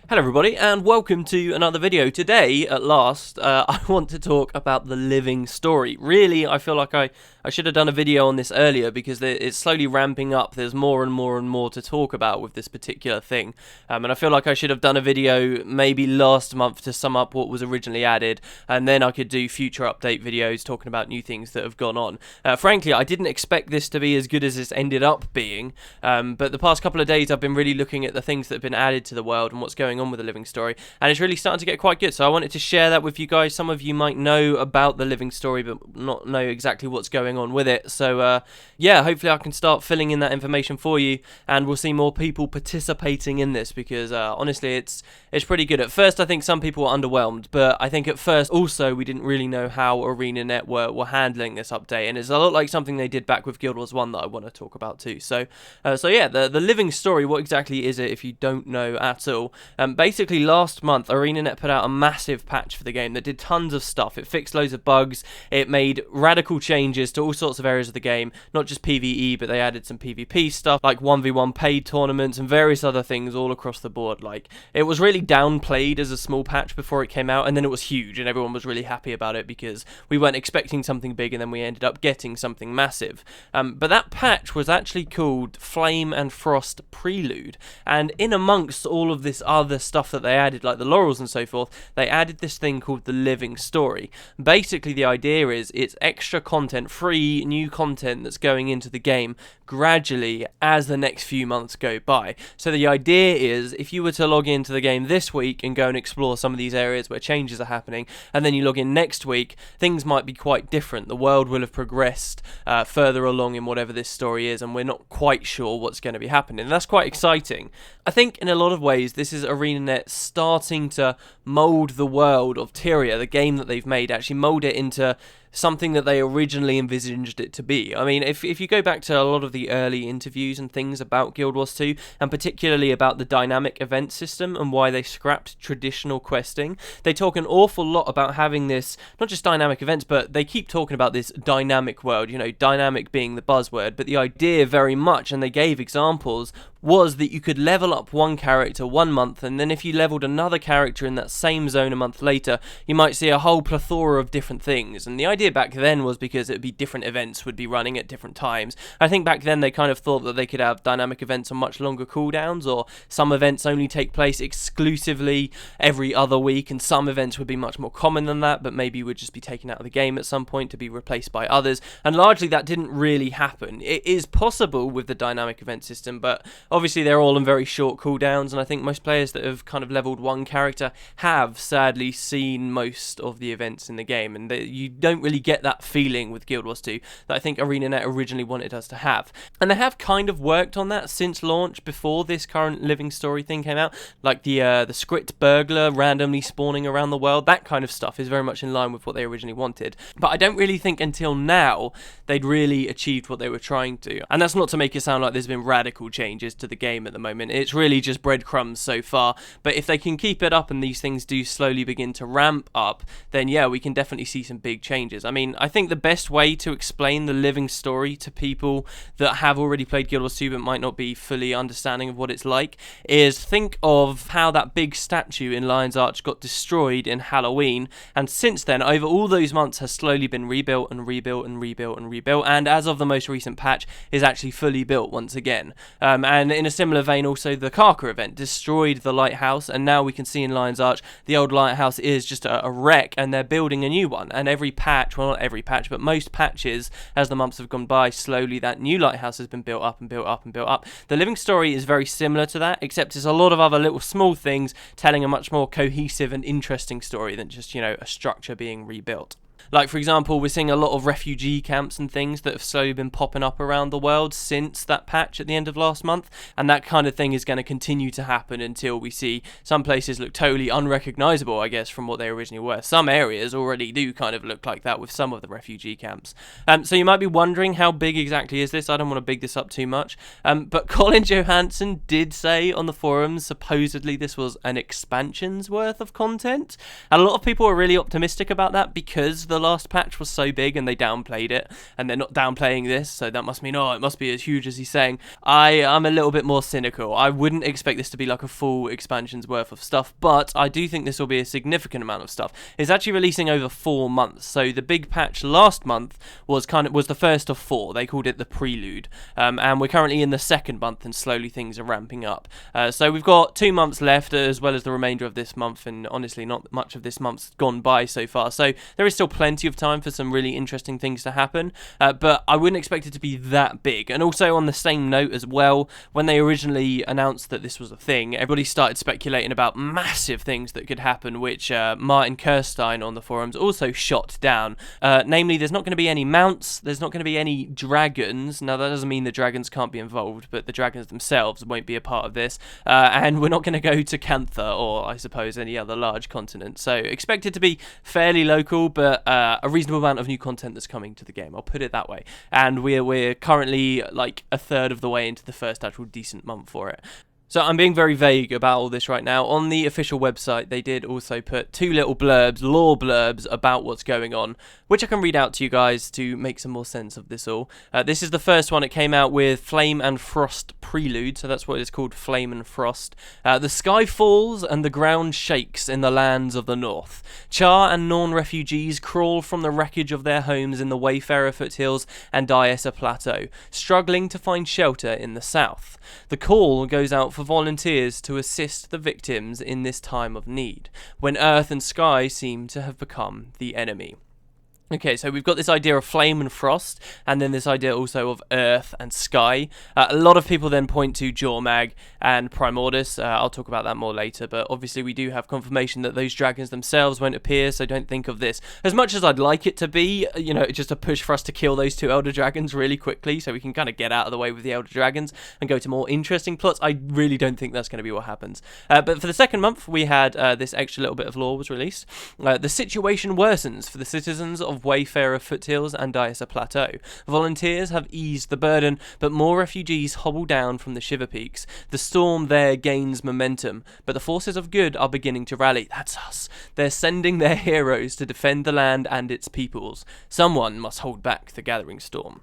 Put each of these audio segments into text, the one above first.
Hello everybody and welcome to another video. Today, at last, I want to talk about the living story. Really, I feel like I should have done a video on this earlier because it's slowly ramping up. There's more and more and more to talk about with this particular thing. And I feel like I should have done a video maybe last month to sum up what was originally added, and then I could do future update videos talking about new things that have gone on. Frankly, I didn't expect this to be as good as this ended up being, but the past couple of days I've been really looking at the things that have been added to the world and what's going on with the living story, and it's really starting to get quite good. So I wanted to share that with you guys. Some of you might know about the living story but not know exactly what's going on with it. So yeah, hopefully I can start filling in that information for you, and we'll see more people participating in this because honestly it's pretty good. At first I think some people were underwhelmed, but I think at first also we didn't really know how ArenaNet were handling this update, and it's a lot like something they did back with Guild Wars 1 that I want to talk about too. So yeah, the living story, what exactly is it if you don't know at all? Basically last month ArenaNet put out a massive patch for the game that did tons of stuff. It fixed loads of bugs, it made radical changes to all sorts of areas of the game, not just PvE, but they added some PvP stuff like 1v1 paid tournaments and various other things all across the board. Like, it was really downplayed as a small patch before it came out, and then it was huge and everyone was really happy about it because we weren't expecting something big and then we ended up getting something massive. But that patch was actually called Flame and Frost Prelude, and in amongst all of this other stuff that they added, like the laurels and so forth, they added this thing called the living story. Basically the idea is it's extra content, free new content that's going into the game gradually as the next few months go by. So the idea is if you were to log into the game this week and go and explore some of these areas where changes are happening, and then you log in next week, things might be quite different. The world will have progressed further along in whatever this story is, and we're not quite sure what's going to be happening. And that's quite exciting. I think in a lot of ways this is ArenaNet starting to mould the world of Tyria, the game that they've made, actually mould it into something that they originally envisaged it to be. I mean, if you go back to a lot of the early interviews and things about Guild Wars 2, and particularly about the dynamic event system and why they scrapped traditional questing, they talk an awful lot about having this, not just dynamic events, but they keep talking about this dynamic world, you know, dynamic being the buzzword, but the idea very much, and they gave examples, was that you could level up one character 1 month, and then if you leveled another character in that same zone a month later, you might see a whole plethora of different things. And the idea back then was because it would be different events would be running at different times. I think back then they kind of thought that they could have dynamic events on much longer cooldowns, or some events only take place exclusively every other week, and some events would be much more common than that, but maybe would just be taken out of the game at some point to be replaced by others. And largely that didn't really happen. It is possible with the dynamic event system, but obviously they're all on very short cooldowns, and I think most players that have kind of leveled one character have sadly seen most of the events in the game, and you don't really get that feeling with Guild Wars 2 that I think ArenaNet originally wanted us to have. And they have kind of worked on that since launch, before this current living story thing came out, like the script burglar randomly spawning around the world. That kind of stuff is very much in line with what they originally wanted, but I don't really think until now they'd really achieved what they were trying to. And that's not to make it sound like there's been radical changes to the game at the moment. It's really just breadcrumbs so far, but if they can keep it up and these things do slowly begin to ramp up, then yeah, we can definitely see some big changes. I mean, I think the best way to explain the living story to people that have already played Guild Wars 2 but might not be fully understanding of what it's like is think of how that big statue in Lion's Arch got destroyed in Halloween, and since then, over all those months, has slowly been rebuilt and rebuilt and rebuilt and rebuilt, and as of the most recent patch, is actually fully built once again. And in a similar vein, also the Karka event destroyed the lighthouse, and now we can see in Lion's Arch the old lighthouse is just a wreck, and they're building a new one. And every patch, well, not every patch, but most patches, as the months have gone by, slowly that new lighthouse has been built up and built up and built up. The living story is very similar to that, except it's a lot of other little small things telling a much more cohesive and interesting story than just, you know, a structure being rebuilt. Like, for example, we're seeing a lot of refugee camps and things that have slowly been popping up around the world since that patch at the end of last month, and that kind of thing is going to continue to happen until we see some places look totally unrecognisable, I guess, from what they originally were. Some areas already do kind of look like that with some of the refugee camps. So you might be wondering, how big exactly is this? I don't want to big this up too much, but Colin Johanson did say on the forums supposedly this was an expansion's worth of content, and a lot of people are really optimistic about that because the the last patch was so big and they downplayed it, and they're not downplaying this, so that must mean, oh, it must be as huge as he's saying. I'm a little bit more cynical. I wouldn't expect this to be like a full expansion's worth of stuff, but I do think this will be a significant amount of stuff. It's actually releasing over 4 months, so the big patch last month was the first of 4. They called it the prelude, and we're currently in the second month, and slowly things are ramping up. So we've got 2 months left, as well as the remainder of this month, and honestly, not much of this month's gone by so far. So there is still plenty of time for some really interesting things to happen, but I wouldn't expect it to be that big. And also on the same note as well, when they originally announced that this was a thing, everybody started speculating about massive things that could happen, which Martin Kirstein on the forums also shot down. Namely, there's not going to be any mounts, there's not going to be any dragons. Now that doesn't mean the dragons can't be involved, but the dragons themselves won't be a part of this, and we're not going to go to Cantha, or I suppose any other large continent. So expect it to be fairly local, but a reasonable amount of new content that's coming to the game, I'll put it that way. And we're currently like a third of the way into the first actual decent month for it. So I'm being very vague about all this right now. On the official website, they did also put 2 little blurbs, lore blurbs, about what's going on, which I can read out to you guys to make some more sense of this all. This is the first one. It came out with Flame and Frost Prelude, so that's what it's called, Flame and Frost. The sky falls and the ground shakes in the lands of the north. Char and Norn refugees crawl from the wreckage of their homes in the Wayfarer foothills and Diessa Plateau, struggling to find shelter in the south. The call goes out for volunteers to assist the victims in this time of need, when earth and sky seem to have become the enemy. Okay, so we've got this idea of flame and frost, and then this idea also of earth and sky. A lot of people then point to Jormag and Primordus. I'll talk about that more later, but obviously we do have confirmation that those dragons themselves won't appear, so don't think of this. As much as I'd like it to be, just a push for us to kill those 2 Elder Dragons really quickly, so we can kind of get out of the way with the Elder Dragons and go to more interesting plots, I really don't think that's going to be what happens. But for the second month, we had this extra little bit of lore was released. The situation worsens for the citizens of Wayfarer foothills and Diessa Plateau. Volunteers have eased the burden, but more refugees hobble down from the Shiver Peaks. The storm there gains momentum, but the forces of good are beginning to rally. That's us. They're sending their heroes to defend the land and its peoples. Someone must hold back the gathering storm.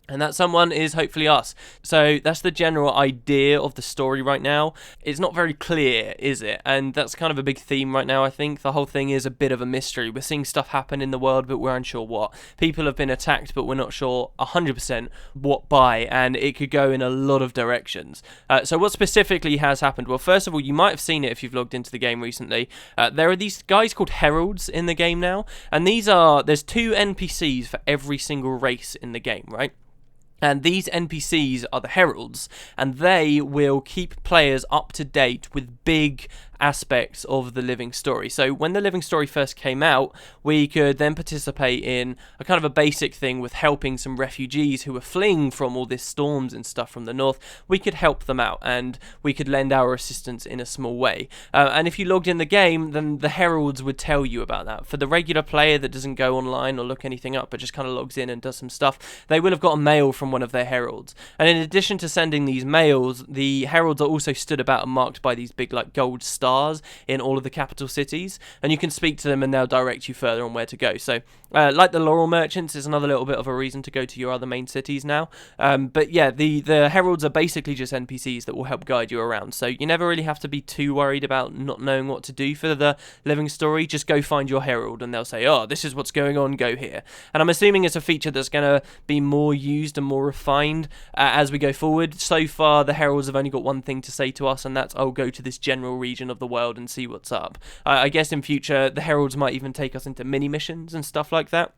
And that someone is hopefully us. So that's the general idea of the story right now. It's not very clear, is it? And that's kind of a big theme right now, I think. The whole thing is a bit of a mystery. We're seeing stuff happen in the world, but we're unsure what. People have been attacked, but we're not sure 100% what by, and it could go in a lot of directions. So what specifically has happened? Well, first of all, you might have seen it if you've logged into the game recently. There are these guys called heralds in the game now, and there's 2 NPCs for every single race in the game, right? And these NPCs are the heralds, and they will keep players up to date with big aspects of the living story. So when the living story first came out, we could then participate in a kind of a basic thing with helping some refugees who were fleeing from all this storms and stuff from the north. We could help them out, and we could lend our assistance in a small way. And if you logged in the game, then the heralds would tell you about that. For the regular player that doesn't go online or look anything up, but just kind of logs in and does some stuff, they will have got a mail from one of their heralds. And in addition to sending these mails, the heralds are also stood about and marked by these big like gold stars in all of the capital cities, and you can speak to them and they'll direct you further on where to go. So like the laurel merchants is another little bit of a reason to go to your other main cities now. But yeah, the heralds are basically just NPCs that will help guide you around, so you never really have to be too worried about not knowing what to do for the living story. Just go find your herald and they'll say, oh, this is what's going on, go here. And I'm assuming it's a feature that's going to be more used and more refined as we go forward. So far the heralds have only got one thing to say to us, and that's, oh, go to this general region of the world and see what's up. I guess in future the heralds might even take us into mini missions and stuff like that.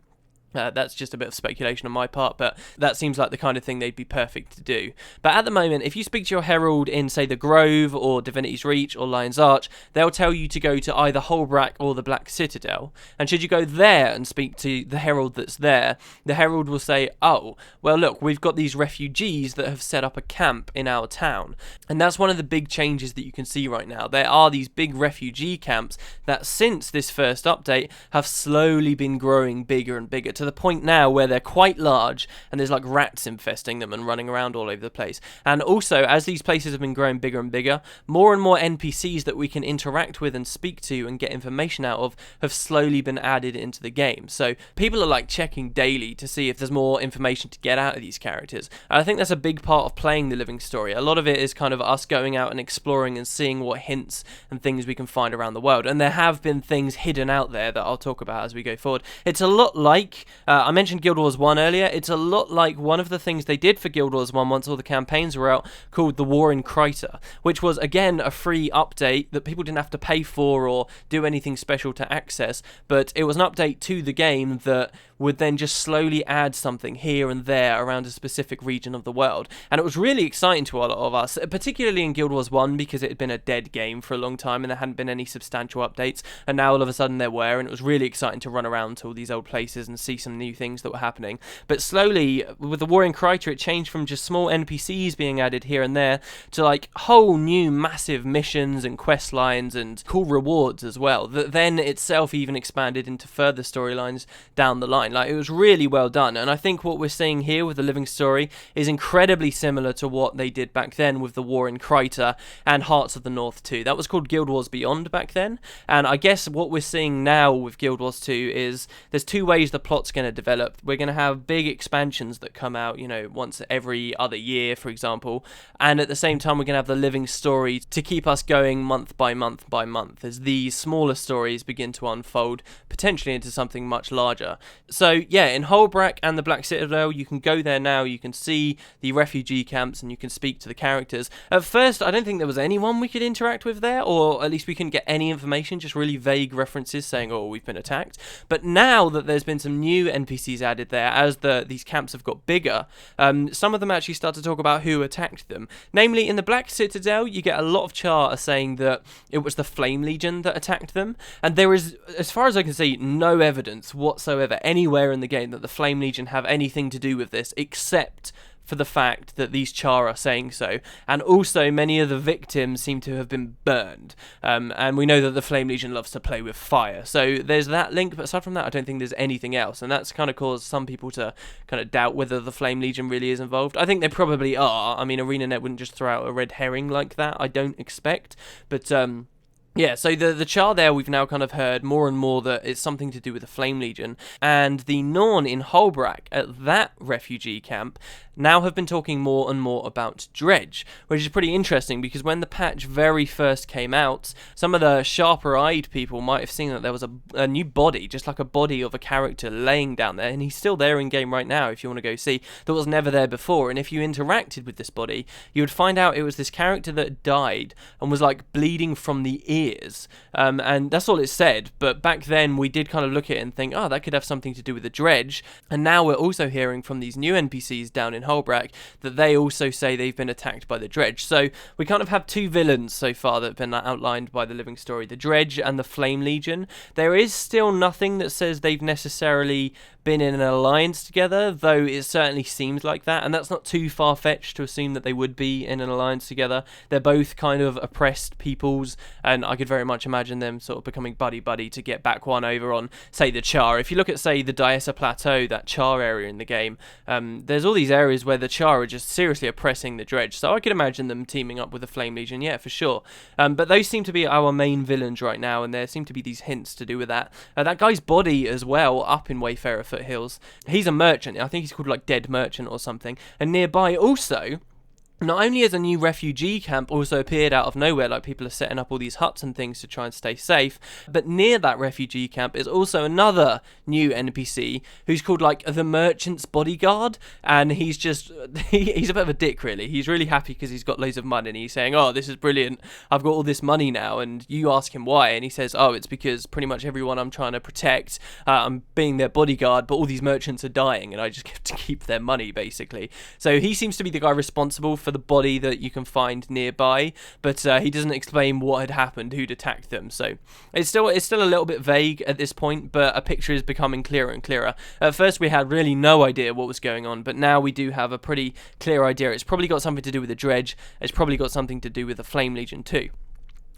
That's just a bit of speculation on my part, but that seems like the kind of thing they'd be perfect to do. But at the moment, if you speak to your herald in, say, the Grove or Divinity's Reach or Lion's Arch, they'll tell you to go to either Holbrack or the Black Citadel. And should you go there and speak to the herald that's there, the herald will say, oh, well, look, we've got these refugees that have set up a camp in our town. And that's one of the big changes that you can see right now. There are these big refugee camps that since this first update have slowly been growing bigger and bigger, to to the point now where they're quite large and there's like rats infesting them and running around all over the place. And also, as these places have been growing bigger and bigger, more and more NPCs that we can interact with and speak to and get information out of have slowly been added into the game. So people are like checking daily to see if there's more information to get out of these characters. And I think that's a big part of playing the living story. A lot of it is kind of us going out and exploring and seeing what hints and things we can find around the world. And there have been things hidden out there that I'll talk about as we go forward. It's a lot like, I mentioned Guild Wars 1 earlier, it's a lot like one of the things they did for Guild Wars 1 once all the campaigns were out, called The War in Kryta, which was again a free update that people didn't have to pay for or do anything special to access, but it was an update to the game that would then just slowly add something here and there around a specific region of the world. And it was really exciting to a lot of us, particularly in Guild Wars 1, because it had been a dead game for a long time and there hadn't been any substantial updates, and now all of a sudden there were, and it was really exciting to run around to all these old places and see some new things that were happening. But slowly, with the War in Kryta, it changed from just small NPCs being added here and there to like whole new massive missions and quest lines and cool rewards as well, that then itself even expanded into further storylines down the line. Like, it was really well done, and I think what we're seeing here with the living story is incredibly similar to what they did back then with the War in Kryta and Hearts of the North 2. That was called Guild Wars Beyond back then, and I guess what we're seeing now with Guild Wars 2 is there's two ways the plot's going to develop. We're going to have big expansions that come out, you know, once every other year, for example, and at the same time we're going to have the living story to keep us going month by month by month as these smaller stories begin to unfold, potentially into something much larger. So yeah, in Holbrack and the Black Citadel, you can go there now, you can see the refugee camps and you can speak to the characters. At first, I don't think there was anyone we could interact with there, or at least we couldn't get any information, just really vague references saying, oh, we've been attacked. But now that there's been some new NPCs added there, as these camps have got bigger, some of them actually start to talk about who attacked them. Namely, in the Black Citadel, you get a lot of chatter saying that it was the Flame Legion that attacked them, and there is, as far as I can see, no evidence whatsoever anywhere in the game that the Flame Legion have anything to do with this, except for the fact that these char are saying so. And also, many of the victims seem to have been burned, and we know that the Flame Legion loves to play with fire, so there's that link. But aside from that, I don't think there's anything else, and that's kind of caused some people to kind of doubt whether the Flame Legion really is involved. I think they probably are. I mean, ArenaNet wouldn't just throw out a red herring like that, I don't expect, but yeah, so the char there, we've now kind of heard more and more that it's something to do with the Flame Legion, and the Norn in Holbrack at that refugee camp now have been talking more and more about Dredge, which is pretty interesting because when the patch very first came out, some of the sharper-eyed people might have seen that there was a new body, just like a body of a character laying down there, and he's still there in-game right now if you want to go see, that was never there before. And if you interacted with this body, you would find out it was this character that died and was like bleeding from the ears, and that's all it said. But back then we did kind of look at it and think, oh, that could have something to do with the Dredge. And now we're also hearing from these new NPCs down in Holbrack that they also say they've been attacked by the Dredge. So we kind of have two villains so far that have been outlined by the living story, the Dredge and the Flame Legion. There is still nothing that says they've necessarily been in an alliance together, though it certainly seems like that, and that's not too far-fetched to assume that they would be in an alliance together. They're both kind of oppressed peoples, and I could very much imagine them sort of becoming buddy-buddy to get back one over on, say, the Char. If you look at, say, the Diessa Plateau, that Char area in the game, there's all these areas where the Char are just seriously oppressing the Dredge, so I could imagine them teaming up with the Flame Legion, yeah, for sure. But those seem to be our main villains right now, and there seem to be these hints to do with that. That guy's body as well, up in Wayfarer Foothills, he's a merchant. I think he's called like Dead Merchant or something, and nearby also, not only has a new refugee camp also appeared out of nowhere, like people are setting up all these huts and things to try and stay safe, but near that refugee camp is also another new NPC who's called like the Merchant's Bodyguard, and he's just, he's a bit of a dick really. He's really happy because he's got loads of money and he's saying, oh, this is brilliant, I've got all this money now, and you ask him why, and he says, oh, it's because pretty much everyone I'm trying to protect, I'm being their bodyguard, but all these merchants are dying and I just get to keep their money basically. So he seems to be the guy responsible for the body that you can find nearby, but he doesn't explain what had happened, who'd attacked them. So it's still a little bit vague at this point, but a picture is becoming clearer and clearer. At first we had really no idea what was going on, but now we do have a pretty clear idea. It's probably got something to do with the Dredge. It's probably got something to do with the Flame Legion too.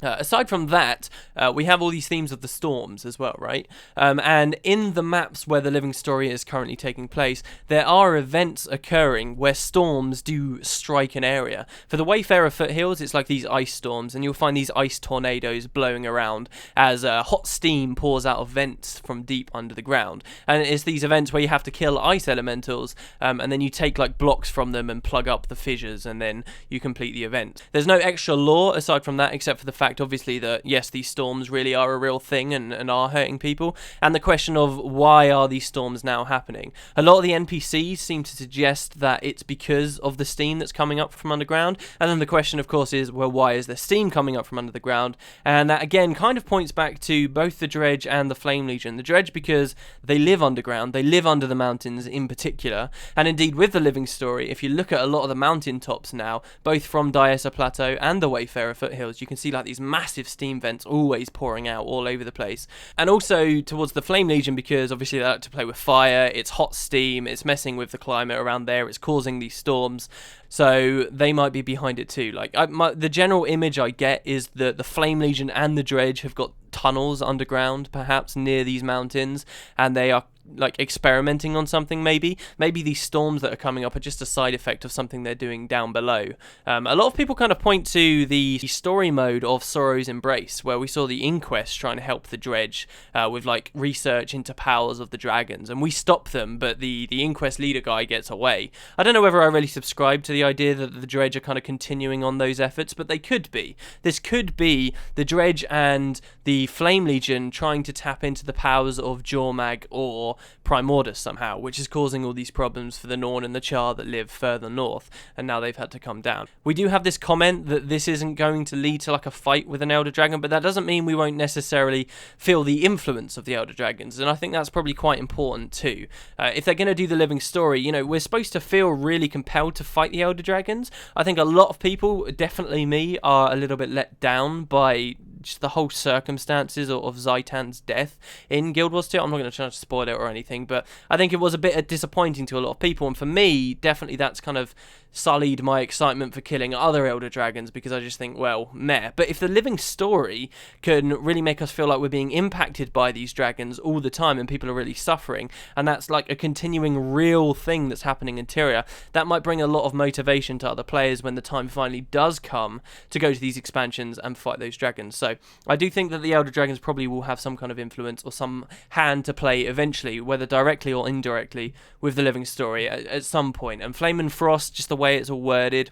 Aside from that, we have all these themes of the storms as well, right? And in the maps where the living story is currently taking place, there are events occurring where storms do strike an area. For the Wayfarer foothills, it's like these ice storms, and you'll find these ice tornadoes blowing around as hot steam pours out of vents from deep under the ground. And it's these events where you have to kill ice elementals, and then you take like blocks from them and plug up the fissures, and then you complete the event. There's no extra lore aside from that, except for the fact, obviously, that yes, these storms really are a real thing and are hurting people, and the question of why are these storms now happening. A lot of the NPCs seem to suggest that it's because of the steam that's coming up from underground, and then the question, of course, is, well, why is there steam coming up from under the ground? And that again kind of points back to both the Dredge and the Flame Legion. The Dredge because they live underground, they live under the mountains in particular, and indeed with the living story, if you look at a lot of the mountain tops now, both from Diessa Plateau and the Wayfarer foothills, you can see like these massive steam vents always pouring out all over the place. And also towards the Flame Legion because obviously they like to play with fire, it's hot steam, it's messing with the climate around there, it's causing these storms. So they might be behind it too. Like the general image I get is that the Flame Legion and the Dredge have got tunnels underground, perhaps near these mountains, and they are like experimenting on something. Maybe these storms that are coming up are just a side effect of something they're doing down below. A lot of people kind of point to the story mode of Sorrow's Embrace, where we saw the Inquest trying to help the Dredge with like research into powers of the dragons, and we stop them, but the Inquest leader guy gets away. I don't know whether I really subscribe to the idea that the Dredge are kind of continuing on those efforts, but they could be. This could be the Dredge and the Flame Legion trying to tap into the powers of Jormag or Primordus somehow, which is causing all these problems for the Norn and the Char that live further north, and now they've had to come down. We do have this comment that this isn't going to lead to like a fight with an Elder Dragon, but that doesn't mean we won't necessarily feel the influence of the Elder Dragons, and I think that's probably quite important too. If they're going to do the living story, you know, we're supposed to feel really compelled to fight the Elder Dragons. I think a lot of people, definitely me, are a little bit let down by just the whole circumstances of Zaitan's death in Guild Wars 2. I'm not going to try to spoil it or anything, but I think it was a bit disappointing to a lot of people, and for me, definitely that's kind of sullied my excitement for killing other Elder Dragons, because I just think, well, meh. But if the living story can really make us feel like we're being impacted by these dragons all the time and people are really suffering, and that's like a continuing real thing that's happening in Tyria, that might bring a lot of motivation to other players when the time finally does come to go to these expansions and fight those dragons. So I do think that the Elder Dragons probably will have some kind of influence or some hand to play eventually, whether directly or indirectly, with the living story at some point. And Flame and Frost, just the way it's all worded,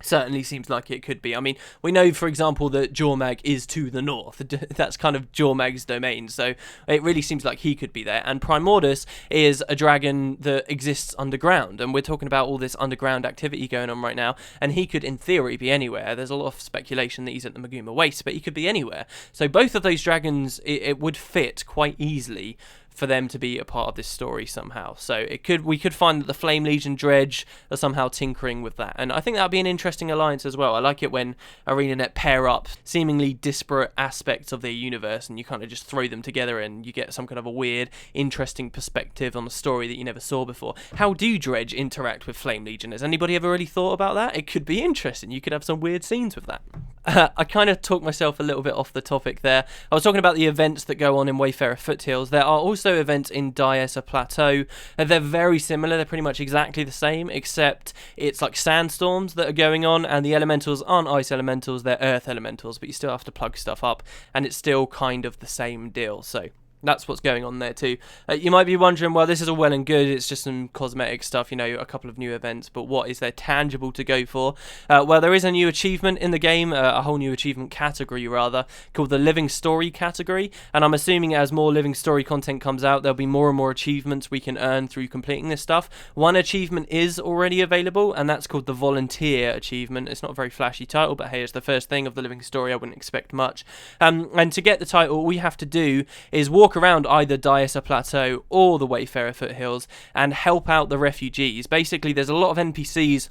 certainly seems like it could be. I mean, we know, for example, that Jormag is to the north. That's kind of Jormag's domain, so it really seems like he could be there. And Primordus is a dragon that exists underground, and we're talking about all this underground activity going on right now, and he could, in theory, be anywhere. There's a lot of speculation that he's at the Maguma Waste, but he could be anywhere. So both of those dragons, it would fit quite easily for them to be a part of this story somehow. So we could find that the Flame Legion Dredge are somehow tinkering with that, and I think that would be an interesting alliance as well. I like it when ArenaNet pair up seemingly disparate aspects of their universe and you kind of just throw them together and you get some kind of a weird, interesting perspective on a story that you never saw before. How do Dredge interact with Flame Legion? Has anybody ever really thought about that? It could be interesting. You could have some weird scenes with that. I kind of talked myself a little bit off the topic there. I was talking about the events that go on in Wayfarer Foothills. There are also events in Diessa Plateau. They're very similar. They're pretty much exactly the same, except it's like sandstorms that are going on, and the elementals aren't ice elementals, they're earth elementals, but you still have to plug stuff up, and it's still kind of the same deal. So that's what's going on there too. You might be wondering, well, this is all well and good, it's just some cosmetic stuff, you know, a couple of new events, but what is there tangible to go for? Well, there is a new achievement in the game, a whole new achievement category rather, called the Living Story category, and I'm assuming as more Living Story content comes out, there'll be more and more achievements we can earn through completing this stuff. One achievement is already available, and that's called the Volunteer achievement. It's not a very flashy title, but hey, it's the first thing of the Living Story, I wouldn't expect much. And to get the title, all we have to do is walk around either Diessa Plateau or the Wayfarer Foothills and help out the refugees. Basically, there's a lot of NPCs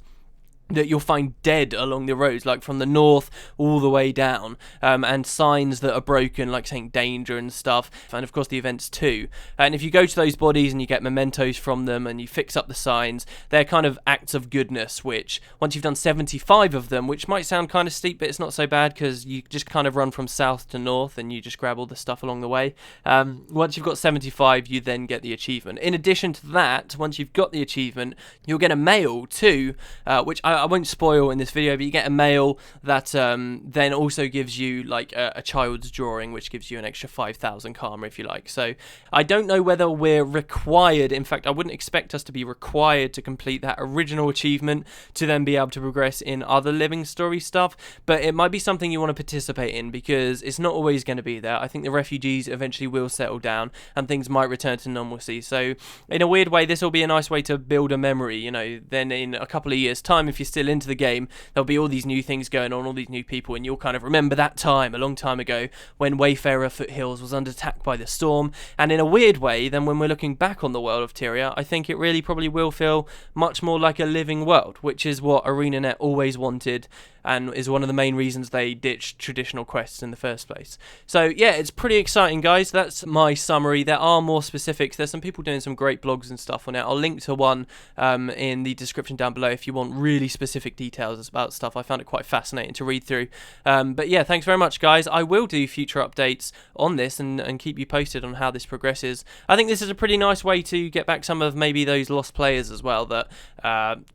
that you'll find dead along the roads, like from the north all the way down, and signs that are broken, like saying danger and stuff, and of course the events too. And if you go to those bodies and you get mementos from them and you fix up the signs, they're kind of acts of goodness, which once you've done 75 of them, which might sound kind of steep, but it's not so bad because you just kind of run from south to north and you just grab all the stuff along the way. Once you've got 75, you then get the achievement. In addition to that, once you've got the achievement, you'll get a mail too, which I won't spoil in this video, but you get a mail that then also gives you like a child's drawing, which gives you an extra 5,000 karma if you like. So I don't know whether we're required, in fact I wouldn't expect us to be required to complete that original achievement to then be able to progress in other living story stuff, but it might be something you want to participate in because it's not always going to be there. I think the refugees eventually will settle down and things might return to normalcy. So in a weird way, this will be a nice way to build a memory, you know. Then in a couple of years time, if you're still into the game, there'll be all these new things going on, all these new people, and you'll kind of remember that time a long time ago when Wayfarer Foothills was under attack by the storm. And in a weird way, then when we're looking back on the world of Tyria, I think it really probably will feel much more like a living world, which is what ArenaNet always wanted and is one of the main reasons they ditched traditional quests in the first place. So yeah, it's pretty exciting, guys. That's my summary. There are more specifics. There's some people doing some great blogs and stuff on it. I'll link to one in the description down below if you want really specific details about stuff. I found it quite fascinating to read through. But yeah, thanks very much, guys. I will do future updates on this and keep you posted on how this progresses. I think this is a pretty nice way to get back some of maybe those lost players as well that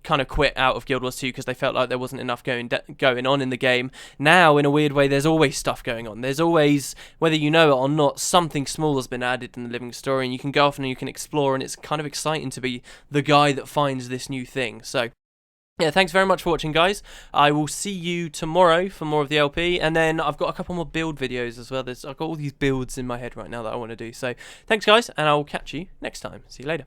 kind of quit out of Guild Wars 2 because they felt like there wasn't enough going on in the game. Now, in a weird way, there's always stuff going on. There's always, whether you know it or not, something small has been added in the living story, and you can go off and you can explore, and it's kind of exciting to be the guy that finds this new thing. So yeah, thanks very much for watching, guys. I will see you tomorrow for more of the LP, and then I've got a couple more build videos as well. I've got all these builds in my head right now that I want to do. So thanks, guys, and I'll catch you next time. See you later.